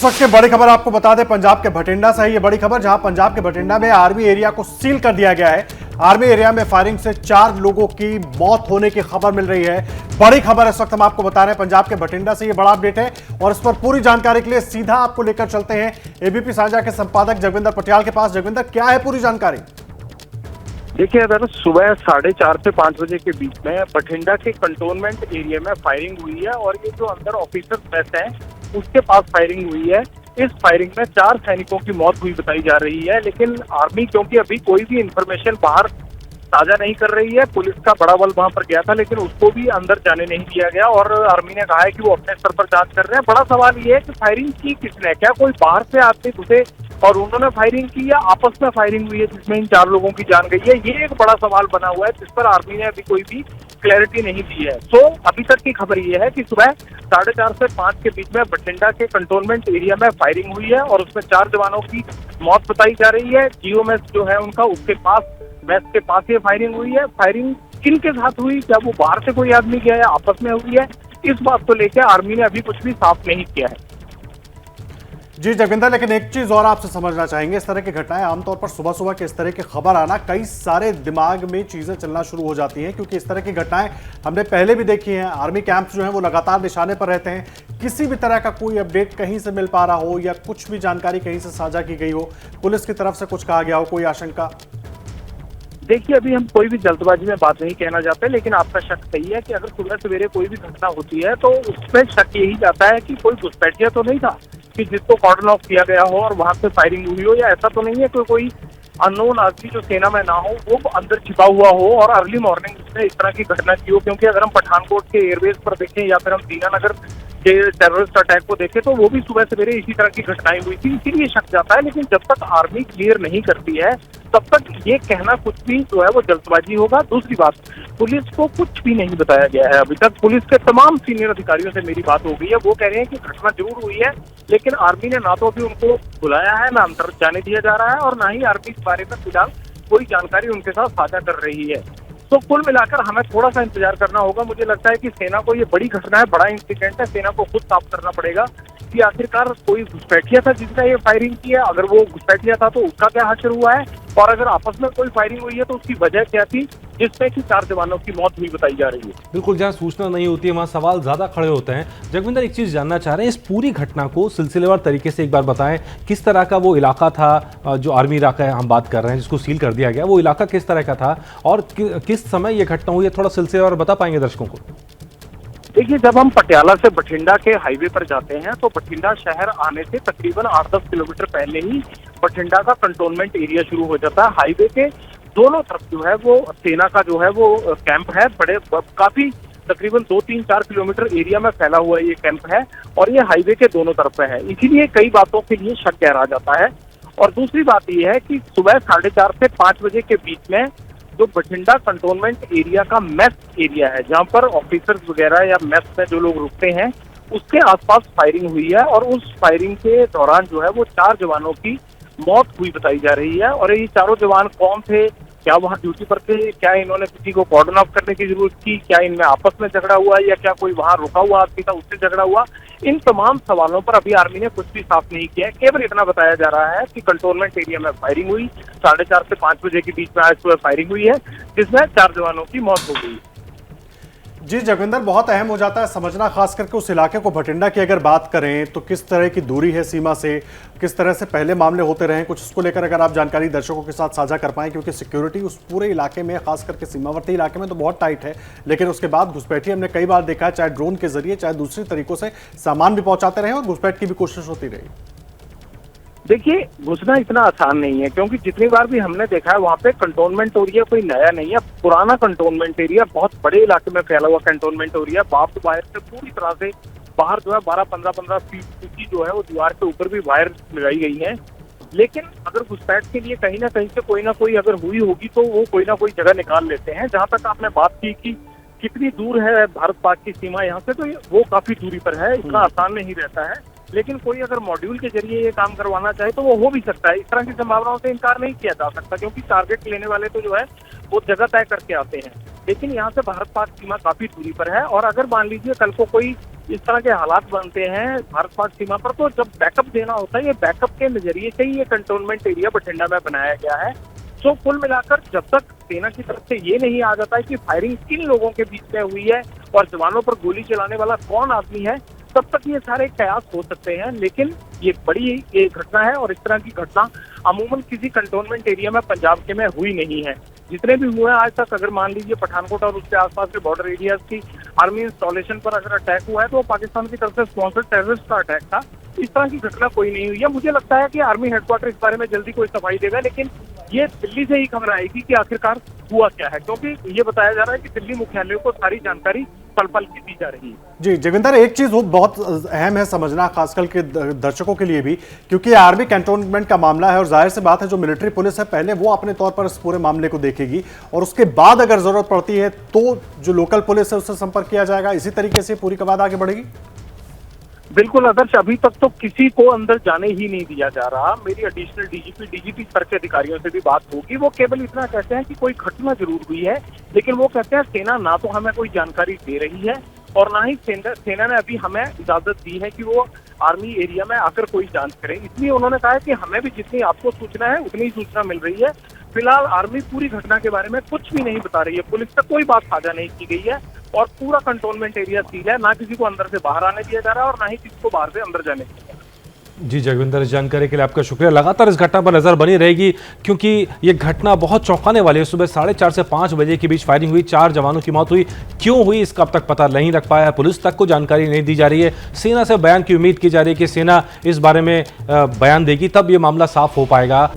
इस वक्त की बड़ी खबर आपको बता दें, पंजाब के भटिंडा से है ये बड़ी खबर, जहां पंजाब के भटिंडा में आर्मी एरिया को सील कर दिया गया है। आर्मी एरिया में फायरिंग से 4 लोगों की मौत होने की खबर मिल रही है। बड़ी खबर इस वक्त हम आपको बता रहे हैं, पंजाब के भटिंडा से ये बड़ा अपडेट है और इस पर पूरी जानकारी के लिए सीधा आपको लेकर चलते हैं एबीपी साझा के संपादक जगविंदर पटियाल के पास। जगविंदर, क्या है पूरी जानकारी? देखिए, अगर सुबह 4:30 से 5 बजे के बीच में बठिंडा के कंटोनमेंट एरिया में फायरिंग हुई है और ये जो अंदर ऑफिसर मेस है उसके पास फायरिंग हुई है। इस फायरिंग में 4 सैनिकों की मौत हुई बताई जा रही है, लेकिन आर्मी क्योंकि अभी कोई भी इंफॉर्मेशन बाहर साझा नहीं कर रही है, पुलिस का बड़ा बल वहां पर गया था लेकिन उसको भी अंदर जाने नहीं दिया गया और आर्मी ने कहा है कि वो अपने स्तर पर जांच कर रहे हैं। बड़ा सवाल ये है कि फायरिंग की किसने, क्या कोई बाहर से आदमी घुसे और उन्होंने फायरिंग की या आपस में फायरिंग हुई है जिसमें इन 4 लोगों की जान गई है। ये एक बड़ा सवाल बना हुआ है जिस पर आर्मी ने अभी कोई भी क्लैरिटी नहीं दी है। तो अभी तक की खबर ये है कि सुबह 4:30 से 5 के बीच में बठिंडा के कंटोनमेंट एरिया में फायरिंग हुई है और उसमें 4 जवानों की मौत बताई जा रही है। जीओ मेस जो है उनका, उसके पास मेस के पास ये फायरिंग हुई है। फायरिंग किन के साथ हुई, क्या वो बाहर से कोई आदमी गया या आपस में हुई है, इस बात को लेकर आर्मी ने अभी कुछ भी साफ नहीं किया है। जी जगविंदर, लेकिन एक चीज और आपसे समझना चाहेंगे, इस तरह की घटनाएं आमतौर पर सुबह सुबह के इस तरह की खबर आना, कई सारे दिमाग में चीजें चलना शुरू हो जाती हैं, क्योंकि इस तरह की घटनाएं हमने पहले भी देखी हैं। आर्मी कैंप्स जो हैं वो लगातार निशाने पर रहते हैं। किसी भी तरह का कोई अपडेट कहीं से मिल पा रहा हो या कुछ भी जानकारी कहीं से साझा की गई हो, पुलिस की तरफ से कुछ कहा गया हो, कोई आशंका? देखिए, अभी हम कोई भी जल्दबाजी में बात नहीं कहना चाहते, लेकिन आपका शक सही है कि अगर सुबह सवेरे कोई भी घटना होती है तो उसमें शक यही जाता है कि कोई घुसपैठिया तो नहीं था कि जिसको कॉर्डन ऑफ किया गया हो और वहां से फायरिंग हुई हो, या ऐसा तो नहीं है कि कोई अननोन आदमी जो सेना में ना हो वो अंदर छिपा हुआ हो और अर्ली मॉर्निंग उसने इस तरह की घटना की हो। क्योंकि अगर हम पठानकोट के एयरवेज पर देखें या फिर हम दीनानगर के टेररिस्ट अटैक को देखें तो वो भी सुबह सवेरे इसी तरह की घटनाएं हुई थी, इसीलिए शक जाता है। लेकिन जब तक आर्मी क्लियर नहीं करती है तब तक ये कहना कुछ भी जो है वो जल्दबाजी होगा। दूसरी बात, पुलिस को कुछ भी नहीं बताया गया है अभी तक। पुलिस के तमाम सीनियर अधिकारियों से मेरी बात हो गई है, वो कह रहे हैं कि घटना जरूर हुई है, लेकिन आर्मी ने ना तो अभी उनको बुलाया है, ना अंदर जाने दिया जा रहा है और ना ही आर्मी इस बारे में फिलहाल कोई जानकारी उनके साथ साझा कर रही है। तो कुल मिलाकर हमें थोड़ा सा इंतजार करना होगा। मुझे लगता है कि सेना को ये बड़ी घटना है, बड़ा इंसिडेंट है, सेना को खुद साफ करना पड़ेगा कि आखिरकार कोई घुसपैठिया था जिसने ये फायरिंग की है। अगर वो घुसपैठिया था तो उसका क्या हश्र हुआ है, और अगर आपस में कोई फायरिंग हुई है तो उसकी वजह क्या थी जिसमें कि 4 जवानों की मौत हुई बताई जा रही है। बिल्कुल, जहां सूचना नहीं होती है वहां सवाल ज्यादा खड़े होते हैं। जगविंदर, एक चीज जानना चाह रहे हैं, इस पूरी घटना को सिलसिलेवार तरीके से एक बार बताएं। किस तरह का वो इलाका था, जो आर्मी इलाका है हम बात कर रहे हैं जिसको सील कर दिया गया, वो इलाका किस तरह का था और किस समय ये घटना हुई है, थोड़ा सिलसिलेवार बता पाएंगे दर्शकों को? देखिए, जब हम पटियाला से बठिंडा के हाईवे पर जाते हैं तो बठिंडा शहर आने से तकरीबन 8-10 किलोमीटर पहले ही बठिंडा का कंटोनमेंट एरिया शुरू हो जाता है। हाईवे के दोनों तरफ जो है वो सेना का जो है वो कैंप है, बड़े काफी तकरीबन 2-3-4 किलोमीटर एरिया में फैला हुआ ये कैंप है और ये हाईवे के दोनों तरफ है, इसीलिए कई बातों के लिए शक गहरा जाता है। और दूसरी बात यह है कि सुबह 4:30 से 5 बजे के बीच में जो बठिंडा कंटोनमेंट एरिया का मेस एरिया है, जहां पर ऑफिसर्स वगैरह या मेस में जो लोग रुकते हैं, उसके आसपास फायरिंग हुई है और उस फायरिंग के दौरान जो है वो 4 जवानों की मौत हुई बताई जा रही है। और ये चारों जवान कौन थे, क्या वहां ड्यूटी पर थे, क्या इन्होंने किसी को कॉर्डन ऑफ करने की जरूरत की, क्या इनमें आपस में झगड़ा हुआ या क्या कोई वहां रुका हुआ आदमी था उससे झगड़ा हुआ, इन तमाम सवालों पर अभी आर्मी ने कुछ भी साफ नहीं किया है। केवल इतना बताया जा रहा है कि कंटोनमेंट एरिया में फायरिंग हुई, 4:30 से 5 बजे के बीच में आज सुबह फायरिंग हुई है जिसमें 4 जवानों की मौत हो गई। जी जगविंदर, बहुत अहम हो जाता है समझना, खास करके उस इलाके को। भटिंडा की अगर बात करें तो किस तरह की दूरी है सीमा से, किस तरह से पहले मामले होते रहे, कुछ उसको लेकर अगर आप जानकारी दर्शकों के साथ साझा कर पाएं, क्योंकि सिक्योरिटी उस पूरे इलाके में, खास करके सीमावर्ती इलाके में तो बहुत टाइट है, लेकिन उसके बाद घुसपैठी हमने कई बार देखा है, चाहे ड्रोन के जरिए चाहे दूसरी तरीकों से सामान भी पहुंचाते रहे और घुसपैठ की भी कोशिश होती रही। देखिए, घुसना इतना आसान नहीं है, क्योंकि जितनी बार भी हमने देखा है वहाँ पे कंटोनमेंट एरिया कोई नया नहीं है, पुराना कंटोनमेंट एरिया, बहुत बड़े इलाके में फैला हुआ कंटोनमेंट एरिया। बाप्ड वायर से पूरी तरह से बाहर जो है 12-15 फीट ऊंची जो है वो दीवार के ऊपर भी वायर लगाई गई है। लेकिन अगर घुसपैठ के लिए कहीं ना कहीं से कोई ना कोई अगर हुई होगी तो वो कोई ना कोई जगह निकाल लेते हैं। जहाँ तक आपने बात की कि कितनी दूर है भारत पाक की सीमा यहाँ से, तो वो काफी दूरी पर है, इतना आसान नहीं रहता है। लेकिन कोई अगर मॉड्यूल के जरिए ये काम करवाना चाहे तो वो हो भी सकता है। इस तरह की संभावनाओं से इनकार नहीं किया जा सकता, क्योंकि टारगेट लेने वाले तो जो है वो जगह तय करके आते हैं। लेकिन यहाँ से भारत पाक सीमा काफी दूरी पर है और अगर मान लीजिए कल को कोई इस तरह के हालात बनते हैं भारत पाक सीमा पर, तो जब बैकअप देना होता है, ये बैकअप के नजरिए से ही ये कंटोनमेंट एरिया बठिंडा में बनाया गया है। तो कुल मिलाकर जब तक सेना की तरफ से ये नहीं आ जाता है कि फायरिंग किन लोगों के बीच में हुई है और जवानों पर गोली चलाने वाला कौन आदमी है, तब तक ये सारे कयास हो सकते हैं। लेकिन ये बड़ी एक घटना है और इस तरह की घटना अमूमन किसी कंटोनमेंट एरिया में पंजाब के में हुई नहीं है। जितने भी हुए हैं आज तक, अगर मान लीजिए पठानकोट और उसके आसपास के बॉर्डर एरियाज की आर्मी इंस्टॉलेशन पर अगर अटैक हुआ है तो वो पाकिस्तान की तरफ से स्पॉन्सर्ड टेररिस्ट का अटैक था। इस तरह की घटना कोई नहीं हुई है। मुझे लगता है कि आर्मी हेडक्वार्टर इस बारे में जल्दी कोई सफाई देगा, लेकिन ये दिल्ली से ही खबर आएगी कि आखिरकार हुआ क्या है, क्योंकि ये बताया जा रहा है कि दिल्ली मुख्यालय को सारी जानकारी पल पल की दी जा रही है। जी जगविंदर, एक चीज बहुत अहम है समझना, खासकर के दर्शकों के लिए भी, क्योंकि आर्मी कैंटोनमेंट का मामला है और जाहिर सी बात है जो मिलिट्री पुलिस है पहले वो अपने तौर पर इस पूरे मामले को देखेगी और उसके बाद अगर जरूरत पड़ती है तो जो लोकल पुलिस है उससे संपर्क किया जाएगा। इसी तरीके से पूरी कवायद आगे बढ़ेगी। बिल्कुल आदर्श, अभी तक तो किसी को अंदर जाने ही नहीं दिया जा रहा। मेरी एडिशनल डीजीपी स्तर के अधिकारियों से भी बात होगी, वो केवल इतना कहते हैं कि कोई घटना जरूर हुई है, लेकिन वो कहते हैं सेना ना तो हमें कोई जानकारी दे रही है और ना ही सेना ने अभी हमें इजाजत दी है कि वो आर्मी एरिया में आकर कोई जांच करे। इसलिए उन्होंने कहा है कि हमें भी जितनी आपको सूचना है उतनी सूचना मिल रही है। फिलहाल आर्मी पूरी घटना के बारे में कुछ भी नहीं बता रही है, पुलिस तक कोई बात साझा नहीं की गई है और पूरा कंटोनमेंट एरिया सील है। ना किसी को अंदर से बाहर आने दिया जा रहा है और ना ही किसी को बाहर से अंदर जाने दिया जा रहा है। जी जगविंदर, इस जानकारी के लिए आपका शुक्रिया। लगातार इस घटना पर नजर बनी रहेगी क्योंकि ये घटना बहुत चौंकाने वाली है। सुबह 4:30 से 5 बजे के बीच फायरिंग हुई, 4 जवानों की मौत हुई। क्यों हुई इसका अब तक पता नहीं लग पाया है, पुलिस तक को जानकारी नहीं दी जा रही है। सेना से बयान की उम्मीद की जा रही है कि सेना इस बारे में बयान देगी, तब ये मामला साफ हो पाएगा।